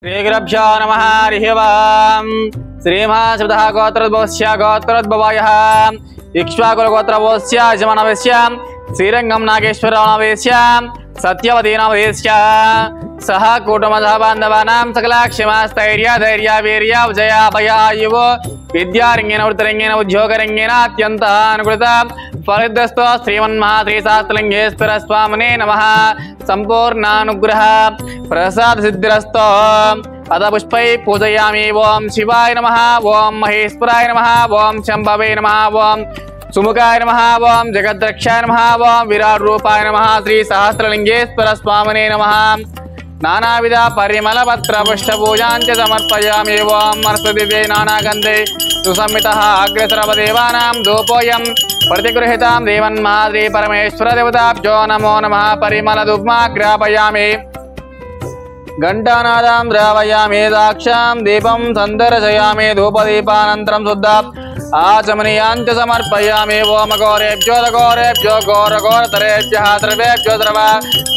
श्रीगुरुभ्यो नमः हरिः ओम्। श्रीमहासुतः गोत्रोद्भवस्य गोत्रोद्भवायः इक्ष्वाकुलगोत्रवस्य यजमानवस्य श्रीरंगं नागेश्वरनामस्य सत्यवतीनामस्य सह कुटुंबसह बान्धवानां सकलक्षेमस्थैर्य धैर्य वीर्य विजय अभयायुः विद्यारंगेन वृत्तिरंगेन उद्योगरंगेन अत्यंत अनुकूलत फलदस्तो श्रीमन्महाश्रीशास्त्रलिंगेश्वर स्वामिने नमः। संपूर्णानुग्रह प्रसाद सिद्धिरस्तो अथ पुष्पै पूजयामि। ओं शिवाय नमः, ओं महेश्वराय नमः, ओं शंभवे नमः, ओं सुमुखाय नमः, ओं जगद्रक्षाय नमः, ओं विराट रूपाय नमः। श्री सहस्रलिंगेश्वर स्वामिने नमः। नानाविध परिमल पत्र पुष्प पूजांच समर्पयामि। ओं मनस्पतिवे नानागंधे सुसंहितः अग्रसर्वदेवानां धूपोऽयं प्रतिगृहीतां देवन्महाश्री परमेश्वर देवताभ्यो नमो नमः। परिमल धूपमा ग्रापयामि, घंटानादं द्रावयामि, दाक्षां दीपं सन्दर्शयामि, धूपदीपानन्तरं शुद्ध आचमनीयाञ्च समर्पयामि। ओम घोरेभ्यो घोरघोरतरेभ्यः सर्वेभ्यो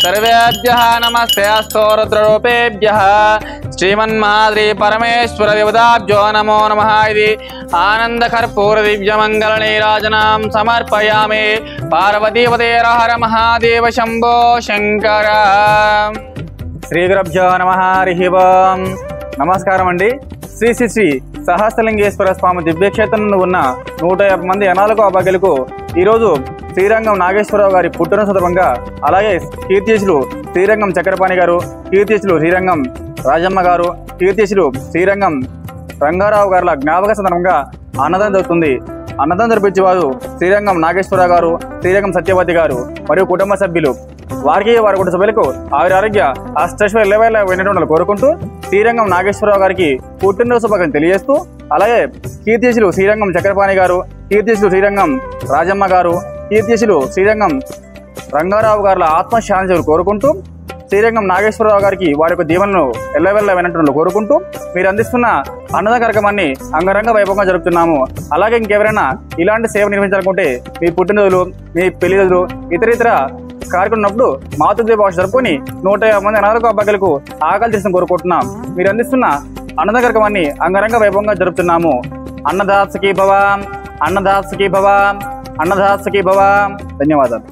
सर्वेभ्यः नमस्ते अस्तु। रुद्ररूपेभ्यः श्रीमन्महाश्री परमेश्वर देवताभ्यो नमो नमः। इति आनन्दकर्पूर दिव्यमङ्गलनीराजनां समर्पयामि। पार्वतीपते हर महादेव शंभो शंकर। శ్రీగురుభ్యో నమః హరిః ఓం. నమస్కారం అండి. శ్రీ శ్రీ శ్రీ సహస్రలింగేశ్వర స్వామి దివ్యక్షేత్రంలో ఉన్న 150 మంది అనాథలకు అభాగ్యులకు ఈరోజు శ్రీరంగం నాగేశ్వరరావు గారి పుట్టిన సందర్భంగా, అలాగే కీర్తిశులు శ్రీరంగం చక్రపాణి గారు, కీర్తిశులు శ్రీరంగం రాజమ్మ గారు, కీర్తిశులు శ్రీరంగం రంగారావు గారుల జ్ఞాపక సందర్భంగా అన్నదానం జరుగుతుంది. అన్నదానం జరిపించేవారు శ్రీరంగం నాగేశ్వరరావు గారు, శ్రీరంగం సత్యవతి గారు మరియు కుటుంబ సభ్యులు. వారికి వారి కుటుంబ సభ్యులకు ఆవిరి ఆరోగ్య అష్టైశ్వర్య ఎల్లవేళ వెన్నట్టు కోరుకుంటూ శ్రీరంగం నాగేశ్వరరావు గారికి పుట్టినరోజు శుభాకాంక్షలు తెలియజేస్తూ, అలాగే కీర్తిశులు శ్రీరంగం చక్రపాణి గారు, కీర్తిశులు శ్రీరంగం రాజమ్మ గారు, కీర్తిశులు శ్రీరంగం రంగారావు గారుల ఆత్మశాంతి కోరుకుంటూ శ్రీరంగం నాగేశ్వరరావు గారికి వారి యొక్క దీవెనను ఎల్లవేళ వెన్నట్టు కోరుకుంటూ మీరు అందిస్తున్న అన్నదాన కార్యక్రమాన్ని అంగరంగ వైభవంగా జరుపుతున్నాము. అలాగే ఇంకెవరైనా ఇలాంటి సేవ నిర్వహించాలనుకుంటే మీ పుట్టినరోజులు, మీ పెళ్లి రోజులు, ఇతర కార్యక్రమం ఉన్నప్పుడు మాతృదేవ భాష జరుపుకొని 150 మంది అనాథలకు అభాగ్యులకు ఆకలి తీర్చడం కోరుకుంటున్నాం. మీరు అందిస్తున్న అన్నదాన కార్యక్రమాన్ని అంగరంగ వైభవంగా జరుపుతున్నాము. అన్నదాసకి భవ, అన్నదాసకి భవ, అన్నదాసకి భవ. ధన్యవాదాలు.